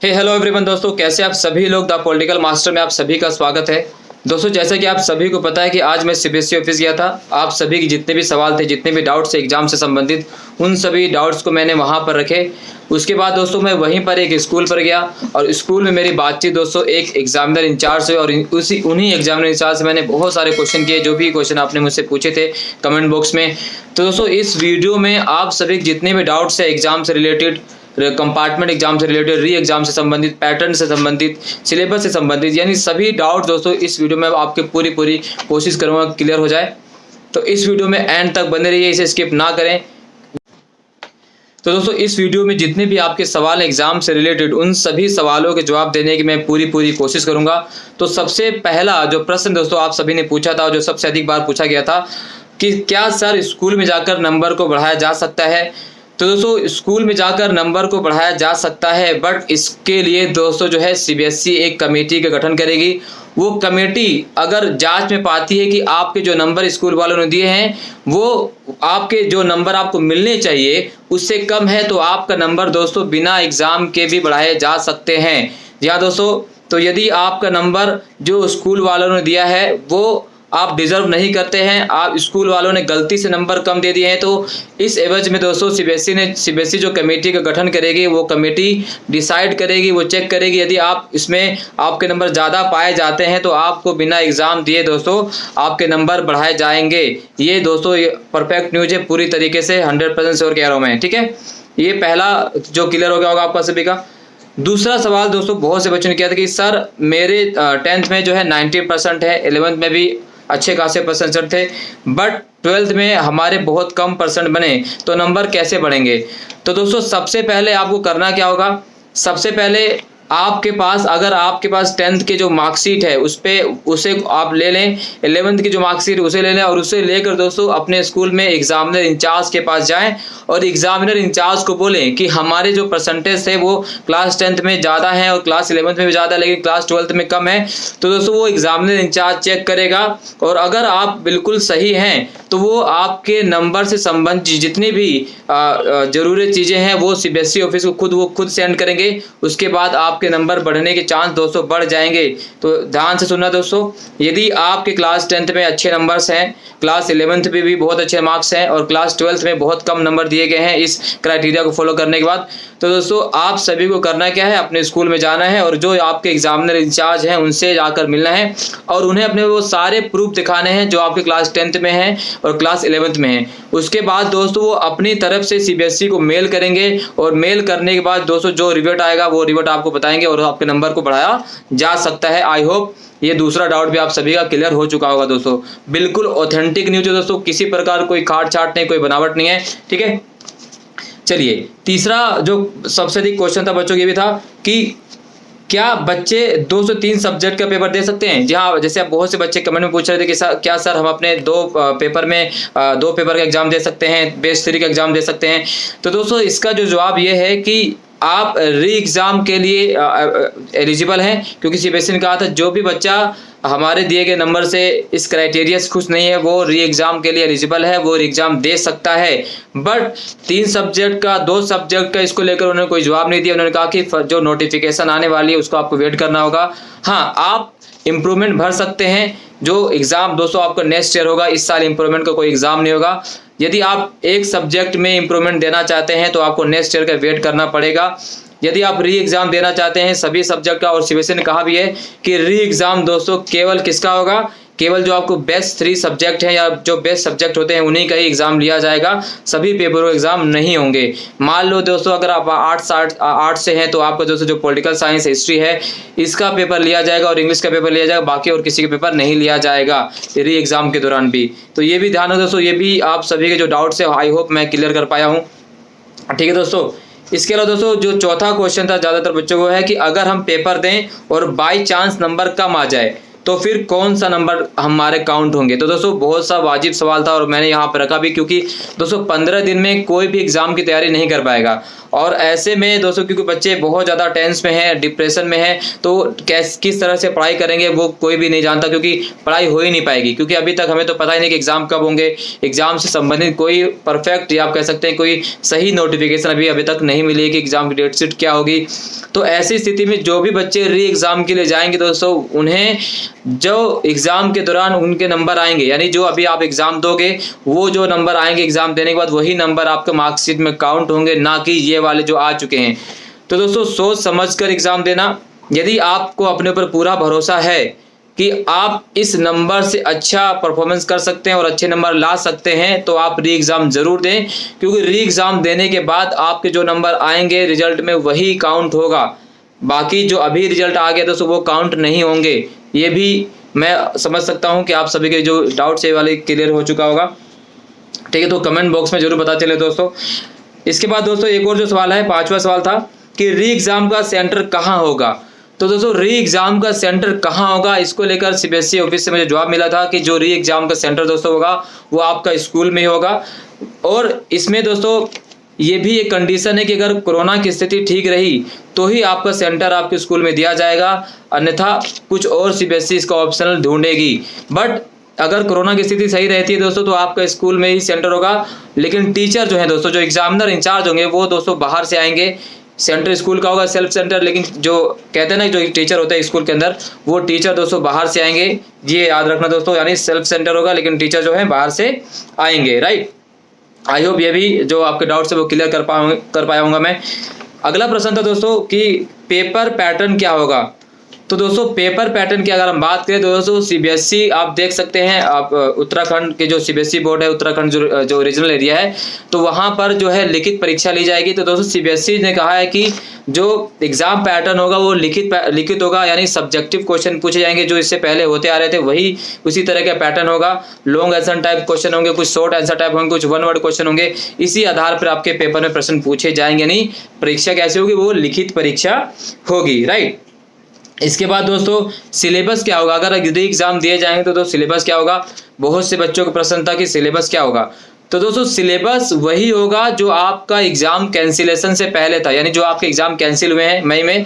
Hello everyone दोस्तों, कैसे आप सभी लोग द पॉलिटिकल मास्टर में आप सभी का स्वागत है। दोस्तों, जैसा कि आप सभी को पता है कि आज मैं सीबीएसई ऑफिस गया था। आप सभी के जितने भी सवाल थे, जितने भी डाउट्स थे एग्जाम से संबंधित, उन सभी डाउट्स को मैंने वहां पर रखे। उसके बाद दोस्तों मैं वहीं पर एक स्कूल पर गया और स्कूल में मेरी बातचीत दोस्तों एक एग्जामिनर इंचार्ज से, और उन्हीं एग्जामिनर इंचार्ज से मैंने बहुत सारे क्वेश्चन किए, जो भी क्वेश्चन आपने मुझसे पूछे थे कमेंट बॉक्स में। तो दोस्तों इस वीडियो में आप सभी जितने भी डाउट्स है एग्जाम से रिलेटेड, कंपार्टमेंट एग्जाम से रिलेटेड, री एग्जाम से संबंधित, पैटर्न से संबंधित, सिलेबस से संबंधित, यानी सभी डाउट दोस्तों इस वीडियो में आपके पूरी कोशिश करूंगा क्लियर हो जाए। तो इस वीडियो में एंड तक बने रहिए, इसे स्किप ना करें। तो दोस्तों इस वीडियो में जितने भी आपके सवाल एग्जाम से रिलेटेड, उन सभी सवालों के जवाब देने की मैं पूरी कोशिश करूंगा। तो सबसे पहला जो प्रश्न दोस्तों आप सभी ने पूछा था, जो सबसे अधिक बार पूछा गया था कि क्या सर स्कूल में जाकर नंबर को बढ़ाया जा सकता है। तो दोस्तों स्कूल में जाकर नंबर को बढ़ाया जा सकता है, बट इसके लिए दोस्तों जो है सीबीएसई एक कमेटी का गठन करेगी। वो कमेटी अगर जांच में पाती है कि आपके जो नंबर स्कूल वालों ने दिए हैं वो आपके जो नंबर आपको मिलने चाहिए उससे कम है, तो आपका नंबर दोस्तों बिना एग्जाम के भी बढ़ाए जा सकते हैं। जी हाँ दोस्तों, तो यदि आपका नंबर जो स्कूल वालों ने दिया है वो आप डिजर्व नहीं करते हैं, आप स्कूल वालों ने गलती से नंबर कम दे दिए हैं, तो इस एवज में दोस्तों सीबीएसई जो कमेटी का गठन करेगी, वो कमेटी डिसाइड करेगी, वो चेक करेगी। यदि आप इसमें आपके नंबर ज़्यादा पाए जाते हैं तो आपको बिना एग्ज़ाम दिए दोस्तों आपके नंबर बढ़ाए जाएंगे। ये दोस्तों ये परफेक्ट न्यूज़ है, पूरी तरीके से 100% श्योर कह रहा हूँ मैं, ठीक है। ये पहला जो क्लियर हो गया होगा आपका सभी का। दूसरा सवाल दोस्तों बहुत से बच्चों ने किया था कि सर मेरे 10th में जो है 90% है, 11th में भी अच्छे खासे परसेंट थे, बट 12th में हमारे बहुत कम परसेंट बने, तो नंबर कैसे बढ़ेंगे। तो दोस्तों सबसे पहले आपको करना क्या होगा, सबसे पहले आपके पास अगर आपके पास 10th के जो मार्कशीट है उसे आप ले लें, 11th की जो मार्कशीट उसे ले लें, और उसे लेकर दोस्तों अपने स्कूल में एग्जामिनर इंचार्ज के पास जाएं और एग्जामिनर इंचार्ज को बोलें कि हमारे जो परसेंटेज थे वो क्लास 10th में ज़्यादा है और क्लास 11th में भी ज़्यादा, लेकिन क्लास 12th में कम है। तो दोस्तों वो एग्जामिनर इंचार्ज चेक करेगा, और अगर आप बिल्कुल सही हैं तो वो आपके नंबर से संबंधित जितनी भी ज़रूरी चीज़ें हैं वो सीबीएसई ऑफिस को खुद सेंड करेंगे। उसके बाद आपके नंबर बढ़ने के चांस दोस्तों बढ़ जाएंगे। तो ध्यान से सुनना दोस्तों, यदि आपके क्लास 10th में अच्छे नंबर्स हैं, क्लास 11th में भी बहुत अच्छे मार्क्स हैं, और क्लास 12th में बहुत कम नंबर दिए गए हैं इस क्राइटेरिया को फॉलो करने के बाद, तो दोस्तों आप सभी को करना क्या है, अपने स्कूल में जाना है और जो आपके एग्जामिनर इंचार्ज हैं उनसे जाकर मिलना है, और उन्हें अपने वो सारे प्रूफ दिखाने हैं जो आपके क्लास 10th में हैं और क्लास 11th में हैं। उसके बाद दोस्तों वो अपनी तरफ से सीबीएसई को मेल करेंगे, और मेल करने के बाद दोस्तों जो रिवर्ट आएगा वो रिवर्ट आपको बताएंगे और आपके नंबर को बढ़ाया जा सकता है। आई होप ये दूसरा डाउट भी आप सभी का क्लियर हो चुका होगा दोस्तों। बिल्कुल ऑथेंटिक न्यूज़ है दोस्तों, किसी प्रकार कोई काट छाट नहीं, कोई बनावट नहीं है, ठीक है। चलिए तीसरा जो सबसे अधिक क्वेश्चन था बच्चों, ये भी था कि क्या बच्चे 2 से 3 सब्जेक्ट का पेपर दे सकते हैं। जी हाँ, जैसे आप बहुत से बच्चे कमेंट में पूछ रहे थे कि क्या सर हम अपने दो पेपर का एग्जाम दे सकते हैं, बेस 3 का एग्जाम दे सकते हैं। तो दोस्तों इसका जो जवाब ये है कि आप री एग्ज़ाम के लिए एलिजिबल हैं, क्योंकि सीबीएसई ने कहा था जो भी बच्चा हमारे दिए गए नंबर से इस क्राइटेरिया से खुश नहीं है वो री एग्ज़ाम के लिए एलिजिबल है, वो री एग्ज़ाम दे सकता है। बट 3 सब्जेक्ट का 2 सब्जेक्ट का इसको लेकर उन्होंने कोई जवाब नहीं दिया। उन्होंने कहा कि जो नोटिफिकेशन आने वाली है उसको आपको वेट करना होगा। हाँ, आप इम्प्रूवमेंट भर सकते हैं, जो एग्ज़ाम दोस्तों आपका नेक्स्ट ईयर होगा, इस साल इम्प्रूवमेंट का कोई एग्ज़ाम नहीं होगा। यदि आप एक सब्जेक्ट में इम्प्रूवमेंट देना चाहते हैं तो आपको नेक्स्ट ईयर का वेट करना पड़ेगा। यदि आप री एग्ज़ाम देना चाहते हैं सभी सब्जेक्ट का, और सीबीएसई ने कहा भी है कि री एग्ज़ाम दोस्तों केवल किसका होगा, केवल जो आपको बेस्ट 3 सब्जेक्ट हैं या जो बेस्ट सब्जेक्ट होते हैं उन्हीं का ही एग्ज़ाम लिया जाएगा, सभी पेपरों का एग्ज़ाम नहीं होंगे। मान लो दोस्तों अगर आप आर्ट से हैं तो आपका दोस्तों जो पॉलिटिकल साइंस हिस्ट्री है इसका पेपर लिया जाएगा और इंग्लिश का पेपर लिया जाएगा, बाकी और किसी का पेपर नहीं लिया जाएगा री एग्ज़ाम के दौरान भी। तो ये भी ध्यान हो दोस्तों, ये भी आप सभी के जो डाउट्स है आई होप मैं क्लियर कर पाया हूँ, ठीक है दोस्तों। इसके अलावा दोस्तों जो चौथा क्वेश्चन था ज़्यादातर बच्चों को है कि अगर हम पेपर दें और बाई चांस नंबर कम आ जाए तो फिर कौन सा नंबर हमारे काउंट होंगे। तो दोस्तों बहुत सा वाजिब सवाल था और मैंने यहाँ पर रखा भी, क्योंकि दोस्तों 15 दिन में कोई भी एग्ज़ाम की तैयारी नहीं कर पाएगा, और ऐसे में दोस्तों क्योंकि बच्चे बहुत ज़्यादा टेंस में हैं, डिप्रेशन में हैं, तो किस तरह से पढ़ाई करेंगे वो कोई भी नहीं जानता, क्योंकि पढ़ाई हो ही नहीं पाएगी। क्योंकि अभी तक हमें तो पता ही नहीं कि एग्ज़ाम कब होंगे, एग्ज़ाम से संबंधित कोई परफेक्ट या आप कह सकते हैं कोई सही नोटिफिकेशन अभी तक नहीं मिली है कि एग्ज़ाम की डेट शीट क्या होगी। तो ऐसी स्थिति में जो भी बच्चे री एग्ज़ाम के लिए जाएंगे दोस्तों, उन्हें जो एग्ज़ाम के दौरान उनके नंबर आएंगे, यानी जो अभी आप एग्ज़ाम दोगे वो जो नंबर आएंगे एग्ज़ाम देने के बाद वही नंबर आपके मार्कशीट में काउंट होंगे, ना कि ये वाले जो आ चुके हैं। तो दोस्तों सोच समझ कर एग्ज़ाम देना। यदि आपको अपने ऊपर पूरा भरोसा है कि आप इस नंबर से अच्छा परफॉर्मेंस कर सकते हैं और अच्छे नंबर ला सकते हैं, तो आप री एग्ज़ाम ज़रूर दें, क्योंकि री एग्ज़ाम देने के बाद आपके जो नंबर आएंगे रिजल्ट में वही काउंट होगा। बाकी जो अभी रिजल्ट आ गया दोस्तों वो काउंट नहीं होंगे। ये भी मैं समझ सकता हूँ कि आप सभी के जो डाउट्स है वाले क्लियर हो चुका होगा। ठीक है, तो कमेंट बॉक्स में जरूर पता चले दोस्तों। इसके बाद दोस्तों एक और जो सवाल है, 5वां सवाल था कि री एग्ज़ाम का सेंटर कहाँ होगा। तो दोस्तों री एग्ज़ाम का सेंटर कहाँ होगा, इसको लेकर सीबीएसई ऑफिस से मुझे जवाब मिला था कि जो री एग्ज़ाम का सेंटर दोस्तों होगा वो आपका स्कूल में ही होगा। और इसमें दोस्तों ये भी एक कंडीशन है कि अगर कोरोना की स्थिति ठीक रही तो ही आपका सेंटर आपके स्कूल में दिया जाएगा, अन्यथा कुछ और सीबीएसई इसका ऑप्शनल ढूंढेगी। बट अगर कोरोना की स्थिति सही रहती है दोस्तों तो आपका स्कूल में ही सेंटर होगा। लेकिन टीचर जो है दोस्तों, जो एग्जामिनर इंचार्ज होंगे वो दोस्तों बाहर से आएंगे। सेंटर स्कूल का होगा सेल्फ सेंटर, लेकिन जो कहते हैं ना जो टीचर होता है स्कूल के अंदर, वो टीचर दोस्तों बाहर से आएंगे। ये याद रखना दोस्तों, यानी सेल्फ सेंटर होगा लेकिन टीचर जो है बाहर से आएंगे। राइट, आई होप ये भी जो आपके डाउट्स है वो क्लियर कर पाया हूँगा मैं। अगला प्रश्न था दोस्तों कि पेपर पैटर्न क्या होगा। तो दोस्तों पेपर पैटर्न की अगर हम बात करें तो दोस्तों सीबीएसई आप देख सकते हैं, आप उत्तराखंड के जो सीबीएसई बोर्ड है, उत्तराखंड जो रीजनल एरिया है, तो वहाँ पर जो है लिखित परीक्षा ली जाएगी। तो दोस्तों सीबीएसई ने कहा है कि जो एग्जाम पैटर्न होगा वो लिखित होगा, यानी सब्जेक्टिव क्वेश्चन पूछे जाएंगे जो इससे पहले होते आ रहे थे वही उसी तरह का पैटर्न होगा। लॉन्ग आंसर टाइप क्वेश्चन होंगे, कुछ शॉर्ट आंसर टाइप होंगे, कुछ वन वर्ड क्वेश्चन होंगे। इसी आधार पर आपके पेपर में प्रश्न पूछे जाएंगे। नहीं, परीक्षा कैसे होगी, वो लिखित परीक्षा होगी। राइट, इसके बाद दोस्तों सिलेबस क्या होगा। अगर री एग्जाम दिए जाएंगे तो दोस्तों सिलेबस क्या होगा। बहुत से बच्चों को प्रश्न था कि सिलेबस क्या होगा। तो दोस्तों सिलेबस वही होगा जो आपका एग्जाम कैंसिलेशन से पहले था, यानी जो आपके एग्जाम कैंसिल हुए हैं मई में,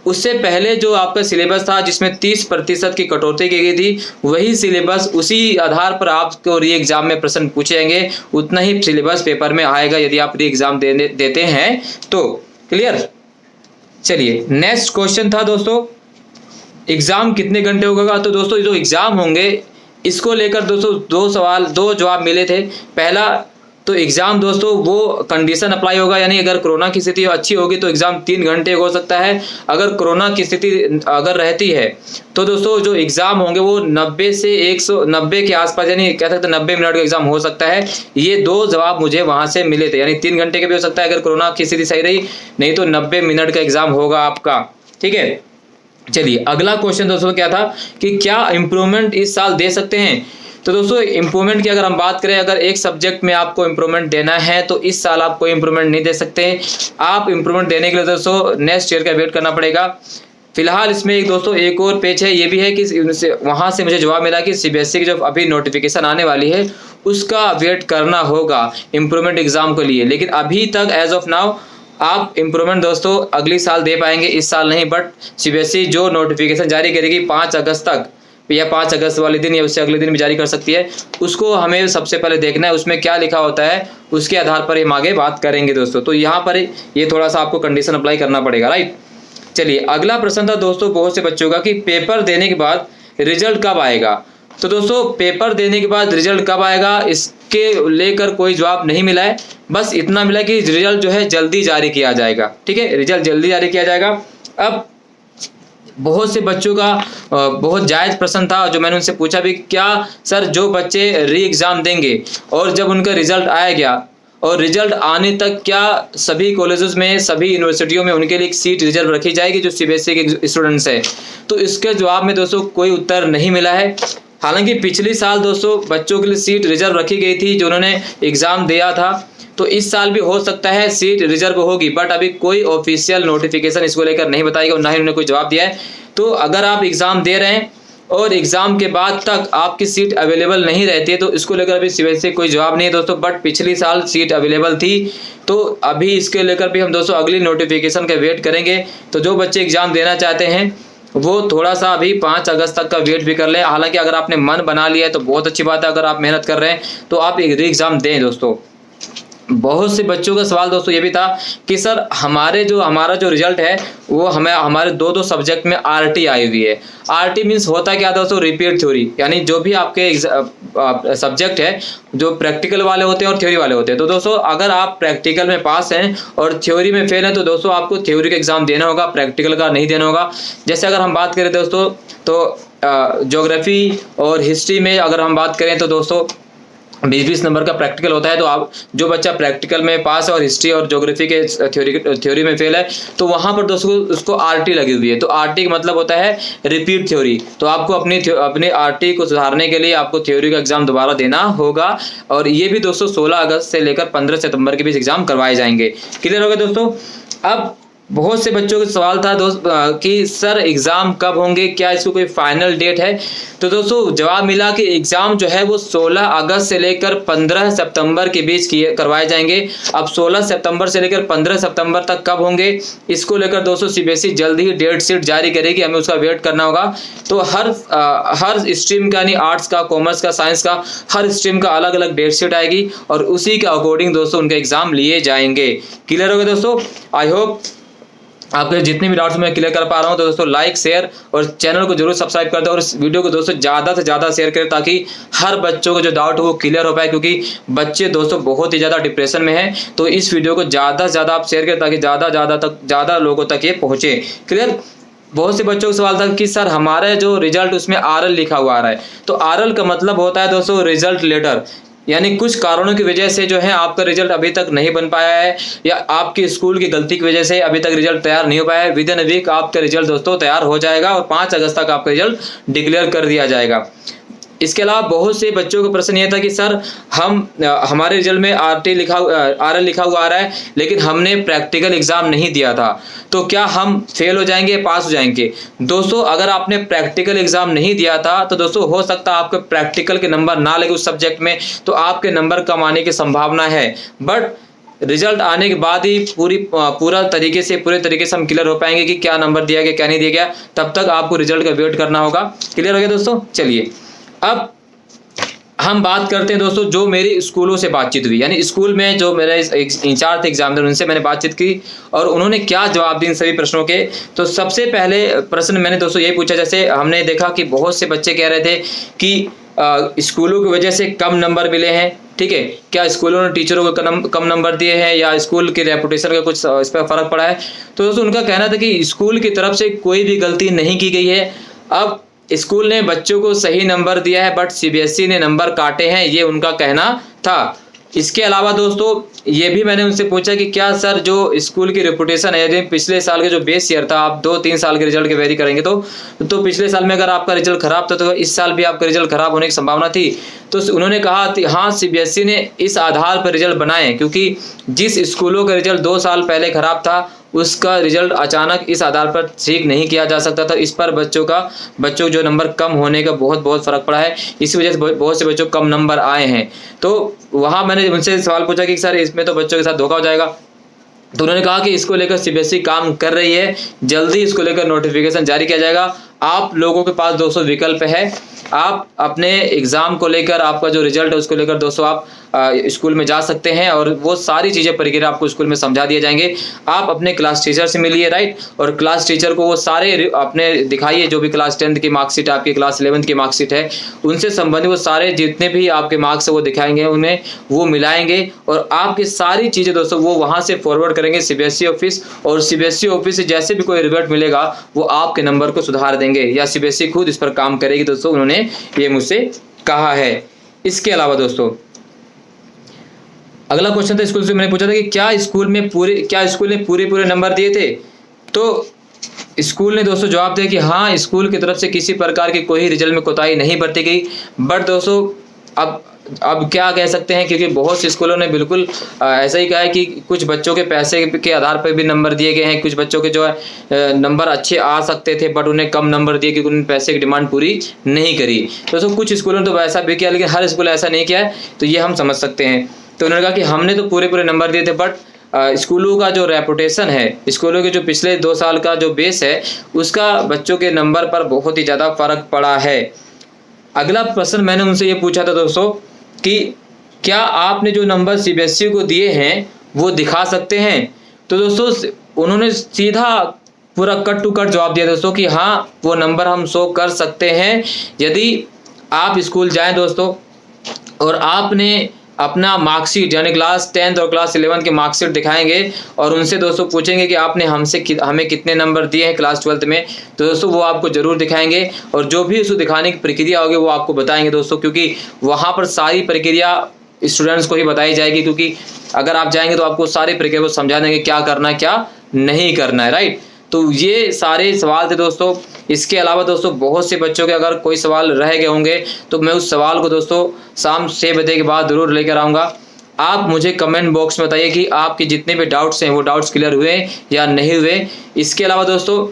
उससे पहले जो आपका सिलेबस था जिसमें 30% की कटौती की गई थी, वही सिलेबस, उसी आधार पर आपको री एग्जाम में प्रश्न पूछे जाएंगे। उतना ही सिलेबस पेपर में आएगा यदि आप री एग्जाम देते हैं तो। क्लियर। चलिए नेक्स्ट क्वेश्चन था दोस्तों, एग्जाम कितने घंटे होगा। तो दोस्तों जो एग्जाम होंगे इसको लेकर दोस्तों दो जवाब मिले थे। पहला तो एग्जाम दोस्तों वो कंडीशन अप्लाई होगा, यानी अगर कोरोना की स्थिति अच्छी होगी तो एग्जाम 3 घंटे हो सकता है। अगर कोरोना की स्थिति अगर रहती है तो दोस्तों जो एग्जाम होंगे वो 90 से 190 के आसपास, यानी कह सकते हैं 90 मिनट का एग्जाम हो सकता है। ये 2 जवाब मुझे वहां से मिले थे, यानी 3 घंटे के भी हो सकता है अगर कोरोना की स्थिति सही रही, नहीं तो 90 मिनट का एग्जाम होगा आपका। ठीक है, चलिए अगला क्वेश्चन दोस्तों क्या था कि क्या इम्प्रूवमेंट इस साल दे सकते हैं। तो दोस्तों इम्प्रूवमेंट की अगर हम बात करें, अगर एक सब्जेक्ट में आपको इम्प्रूवमेंट देना है तो इस साल आप कोई इम्प्रूवमेंट नहीं दे सकते। आप इम्प्रूवमेंट देने के लिए दोस्तों नेक्स्ट ईयर का वेट करना पड़ेगा। फिलहाल इसमें एक और पेज है, ये भी है कि वहाँ से मुझे जवाब मिला कि सीबीएसई की जो अभी नोटिफिकेशन आने वाली है उसका वेट करना होगा इम्प्रूवमेंट एग्जाम के लिए। लेकिन अभी तक एज ऑफ नाउ आप इम्प्रूवमेंट दोस्तों अगली साल दे पाएंगे, इस साल नहीं। बट सीबीएसई जो नोटिफिकेशन जारी करेगी 5 अगस्त तक, या 5 अगस्त वाले दिन या उससे अगले दिन भी जारी कर सकती है, उसको हमें सबसे पहले देखना है उसमें क्या लिखा होता है, उसके आधार पर हम आगे बात करेंगे दोस्तों। तो यहाँ पर ये थोड़ा सा आपको कंडीशन अप्लाई करना पड़ेगा। राइट, चलिए अगला प्रश्न था दोस्तों बहुत से बच्चों का कि पेपर देने के बाद रिजल्ट कब आएगा। तो दोस्तों पेपर देने के बाद रिजल्ट कब आएगा इसके लेकर कोई जवाब नहीं मिला है, बस इतना मिला कि रिजल्ट जो है जल्दी जारी किया जाएगा। ठीक है, रिजल्ट जल्दी जारी किया जाएगा। अब बहुत से बच्चों का बहुत जायज़ प्रश्न था जो मैंने उनसे पूछा भी, क्या सर जो बच्चे री एग्ज़ाम देंगे और जब उनका रिजल्ट आएगा और रिजल्ट आने तक क्या सभी कॉलेजेस में, सभी यूनिवर्सिटियों में उनके लिए एक सीट रिजर्व रखी जाएगी जो सीबीएसई के स्टूडेंट्स हैं। तो इसके जवाब में दोस्तों कोई उत्तर नहीं मिला है। हालांकि पिछले साल दोस्तों बच्चों के लिए सीट रिजर्व रखी गई थी जो उन्होंने एग्ज़ाम दिया था, तो इस साल भी हो सकता है सीट रिजर्व होगी। बट अभी कोई ऑफिशियल नोटिफिकेशन इसको लेकर नहीं बताएगा और ना ही उन्होंने कोई जवाब दिया है। तो अगर आप एग्ज़ाम दे रहे हैं और एग्जाम के बाद तक आपकी सीट अवेलेबल नहीं रहती है, तो इसको लेकर अभी सीबीएसई कोई जवाब नहीं है दोस्तों। बट पिछली साल सीट अवेलेबल थी, तो अभी इसके लेकर भी हम दोस्तों अगली नोटिफिकेशन का वेट करेंगे। तो जो बच्चे एग्जाम देना चाहते हैं वो थोड़ा सा अभी 5 अगस्त तक का वेट भी कर लें। हालांकि अगर आपने मन बना लिया है तो बहुत अच्छी बात है, अगर आप मेहनत कर रहे हैं तो आप री एग्जाम दें दोस्तों। बहुत से बच्चों का सवाल दोस्तों ये भी था कि सर हमारा जो रिजल्ट है वो हमारे दो सब्जेक्ट में आरटी आई हुई है। आरटी मीन्स होता क्या दोस्तों, रिपीट थ्योरी, यानी जो भी आपके सब्जेक्ट है जो प्रैक्टिकल वाले होते हैं और थ्योरी वाले होते हैं। तो दोस्तों अगर आप प्रैक्टिकल में पास हैं और थ्योरी में फेल हैं तो दोस्तों आपको थ्योरी का एग्जाम देना होगा, प्रैक्टिकल का नहीं देना होगा। जैसे अगर हम बात करें दोस्तों तो ज्योग्राफी और हिस्ट्री में अगर हम बात करें तो दोस्तों 20-20 नंबर का प्रैक्टिकल होता है। तो आप जो बच्चा प्रैक्टिकल में पास है और हिस्ट्री और ज्योग्राफी के थ्योरी में फेल है तो वहां पर दोस्तों उसको आरटी लगी हुई है। तो आरटी का मतलब होता है रिपीट थ्योरी। तो आपको अपनी आरटी को सुधारने के लिए आपको थ्योरी का एग्जाम दोबारा देना होगा। और ये भी दोस्तों 16 अगस्त से लेकर 15 सितंबर के बीच एग्जाम करवाए जाएंगे। क्लियर हो गया दोस्तों। अब बहुत से बच्चों का सवाल था दोस्त कि सर एग्ज़ाम कब होंगे, क्या इसको कोई फाइनल डेट है। तो दोस्तों जवाब मिला कि एग्ज़ाम जो है वो 16 अगस्त से लेकर 15 सितंबर के बीच करवाए जाएंगे। अब 16 सितंबर से लेकर 15 सितंबर तक कब होंगे इसको लेकर दोस्तों सीबीएसई जल्दी ही डेट शीट जारी करेगी, हमें उसका वेट करना होगा। तो हर स्ट्रीम का, यानी आर्ट्स का, कॉमर्स का, साइंस का, हर स्ट्रीम का अलग अलग डेट शीट आएगी और उसी के अकॉर्डिंग दोस्तों उनके एग्जाम लिए जाएंगे। क्लियर हो गया दोस्तों। आई होप आपके जितने भी डाउट्स मैं क्लियर कर पा रहा हूं। तो दोस्तों लाइक, शेयर और चैनल को जरूर सब्सक्राइब कर दो और इस वीडियो को दोस्तों ज़्यादा से ज़्यादा शेयर करें ताकि हर बच्चों को जो डाउट हो वो क्लियर हो पाए, क्योंकि बच्चे दोस्तों बहुत ही ज़्यादा डिप्रेशन में हैं। तो इस वीडियो को ज़्यादा से ज़्यादा आप शेयर करें ताकि ज़्यादा लोगों तक ये पहुँचे। क्लियर। बहुत से बच्चों का सवाल था कि सर हमारा जो रिजल्ट उसमें आरएल लिखा हुआ आ रहा है। तो आरएल का मतलब होता है दोस्तों रिजल्ट लेटर, यानी कुछ कारणों की वजह से जो है आपका रिजल्ट अभी तक नहीं बन पाया है या आपकी स्कूल की गलती की वजह से अभी तक रिजल्ट तैयार नहीं हो पाया है। विद इन अ वीक आपका रिजल्ट दोस्तों तैयार हो जाएगा और 5 अगस्त तक आपका रिजल्ट डिक्लेयर कर दिया जाएगा। इसके अलावा बहुत से बच्चों का प्रश्न यह था कि सर हमारे रिजल्ट में आरएल लिखा हुआ आ रहा है लेकिन हमने प्रैक्टिकल एग्जाम नहीं दिया था, तो क्या हम फेल हो जाएंगे, पास हो जाएंगे। दोस्तों अगर आपने प्रैक्टिकल एग्जाम नहीं दिया था तो दोस्तों हो सकता है आपके प्रैक्टिकल के नंबर ना लगे उस सब्जेक्ट में, तो आपके नंबर कम आने की संभावना है। बट रिजल्ट आने के बाद ही पूरे तरीके से हम क्लियर हो पाएंगे कि क्या नंबर दिया गया, क्या नहीं दिया गया। तब तक आपको रिजल्ट का वेट करना होगा। क्लियर हो गया दोस्तों। चलिए अब हम बात करते हैं दोस्तों जो मेरी स्कूलों से बातचीत हुई, यानी स्कूल में जो मेरे इंचार्ज थे एग्जामिनर उनसे मैंने बातचीत की और उन्होंने क्या जवाब दिए इन सभी प्रश्नों के। तो सबसे पहले प्रश्न मैंने दोस्तों यही पूछा, जैसे हमने देखा कि बहुत से बच्चे कह रहे थे कि स्कूलों की वजह से कम नंबर मिले हैं। ठीक है, क्या स्कूलों ने टीचरों को कम नंबर दिए हैं या स्कूल के रेपुटेशन का कुछ इस पर फर्क पड़ा है। तो दोस्तों उनका कहना था कि स्कूल की तरफ से कोई भी गलती नहीं की गई है। अब स्कूल ने बच्चों को सही नंबर दिया है बट सीबीएसई ने नंबर काटे हैं, ये उनका कहना था। इसके अलावा दोस्तों ये भी मैंने उनसे पूछा कि क्या सर जो स्कूल की रेपुटेशन है, यदि पिछले साल के जो बेस ईयर था, आप 2-3 साल के रिजल्ट के वेरी करेंगे तो पिछले साल में अगर आपका रिजल्ट खराब था तो इस साल भी आपका रिजल्ट खराब होने की संभावना थी। तो उन्होंने कहा हाँ सीबीएसई ने इस आधार पर रिजल्ट बनाए क्योंकि जिस स्कूलों का रिजल्ट 2 साल पहले खराब था उसका रिजल्ट अचानक इस आधार पर ठीक नहीं किया जा सकता था। इस पर बच्चों जो नंबर कम होने का बहुत फर्क पड़ा है, इसी वजह से बहुत से बच्चों को कम नंबर आए हैं। तो वहाँ मैंने उनसे सवाल पूछा कि सर इसमें तो बच्चों के साथ धोखा हो जाएगा। तो उन्होंने कहा कि इसको लेकर सीबीएसई काम कर रही है, जल्दी इसको लेकर नोटिफिकेशन जारी किया जाएगा। आप लोगों के पास दोस्तों विकल्प है, आप अपने एग्जाम को लेकर आपका जो रिजल्ट है उसको लेकर दोस्तों आप स्कूल में जा सकते हैं और वो सारी चीज़ें प्रक्रिया आपको स्कूल में समझा दिए जाएंगे। आप अपने क्लास टीचर से मिलिए, राइट, और क्लास टीचर को वो सारे अपने दिखाइए जो भी क्लास 10th की मार्कशीट है, आपकी क्लास 11th की मार्कशीट है, उनसे संबंधित वो सारे जितने भी आपके मार्क्स है वो दिखाएंगे, उन्हें वो मिलाएंगे और आपकी सारी चीज़ें दोस्तों वो वहाँ से फॉरवर्ड करेंगे सीबीएसई ऑफिस, और सीबीएसई ऑफिस से जैसे भी कोई रिजल्ट मिलेगा वो आपके नंबर को सुधार देंगे या सीबीएसई खुद इस पर काम करेगी। दोस्तों उन्होंने ये मुझसे कहा है। इसके अलावा दोस्तों अगला क्वेश्चन था स्कूल से, मैंने पूछा था कि क्या स्कूल ने पूरे नंबर दिए थे। तो स्कूल ने दोस्तों जवाब दिया कि हाँ स्कूल की तरफ से किसी प्रकार की कोई रिजल्ट में कोताही नहीं बरती गई। बट दोस्तों अब क्या कह सकते हैं, क्योंकि बहुत से स्कूलों ने बिल्कुल ऐसा ही कहा है कि कुछ बच्चों के पैसे के आधार पर भी नंबर दिए गए हैं। कुछ बच्चों के जो है नंबर अच्छे आ सकते थे बट उन्हें कम नंबर दिए क्योंकि उन्होंने पैसे की डिमांड पूरी नहीं करी। तो कुछ स्कूलों ने तो वैसा भी किया, लेकिन हर स्कूल ऐसा नहीं किया है, तो ये हम समझ सकते हैं। तो उन्होंने कहा कि हमने तो पूरे नंबर दिए थे, बट स्कूलों का जो रेपुटेशन है, स्कूलों के जो पिछले 2 साल का जो बेस है, उसका बच्चों के नंबर पर बहुत ही ज़्यादा फर्क पड़ा है। अगला प्रश्न मैंने उनसे ये पूछा था दोस्तों कि क्या आपने जो नंबर सीबीएसई को दिए हैं वो दिखा सकते हैं? तो दोस्तों उन्होंने सीधा पूरा कट टू कट जवाब दिया दोस्तों कि हाँ, वो नंबर हम शो कर सकते हैं। यदि आप स्कूल जाएं दोस्तों और आपने अपना मार्कशीट यानी क्लास 10th और क्लास 11th के मार्कशीट दिखाएंगे और उनसे दोस्तों पूछेंगे कि आपने हमें कितने नंबर दिए हैं क्लास 12th में, तो दोस्तों वो आपको ज़रूर दिखाएंगे। और जो भी उसको दिखाने की प्रक्रिया होगी वो आपको बताएंगे दोस्तों, क्योंकि वहाँ पर सारी प्रक्रिया स्टूडेंट्स को ही बताई जाएगी। क्योंकि अगर आप जाएंगे तो आपको सारी प्रक्रिया को समझा देंगे क्या करना है क्या नहीं करना है, राइट। तो ये सारे सवाल थे दोस्तों। इसके अलावा दोस्तों बहुत से बच्चों के अगर कोई सवाल रह गए होंगे तो मैं उस सवाल को दोस्तों शाम 6 बजे के बाद ज़रूर लेकर आऊँगा। आप मुझे कमेंट बॉक्स में बताइए कि आपके जितने भी डाउट्स हैं वो डाउट्स क्लियर हुए या नहीं हुए। इसके अलावा दोस्तों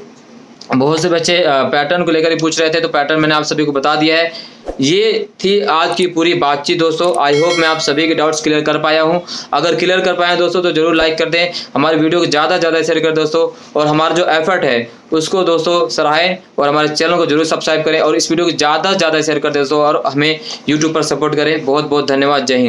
बहुत से बच्चे पैटर्न को लेकर ही पूछ रहे थे, तो पैटर्न मैंने आप सभी को बता दिया है। ये थी आज की पूरी बातचीत दोस्तों। आई होप मैं आप सभी के डाउट्स क्लियर कर पाया हूँ। अगर क्लियर कर पाए दोस्तों तो जरूर लाइक कर दें, हमारे वीडियो को ज़्यादा से ज़्यादा शेयर कर दोस्तों, और हमारा जो एफर्ट है उसको दोस्तों सराहें और हमारे चैनल को जरूर सब्सक्राइब करें और इस वीडियो को ज़्यादा से ज़्यादा शेयर कर दें दोस्तों, और हमें यूट्यूब पर सपोर्ट करें। बहुत बहुत धन्यवाद। जय हिंद।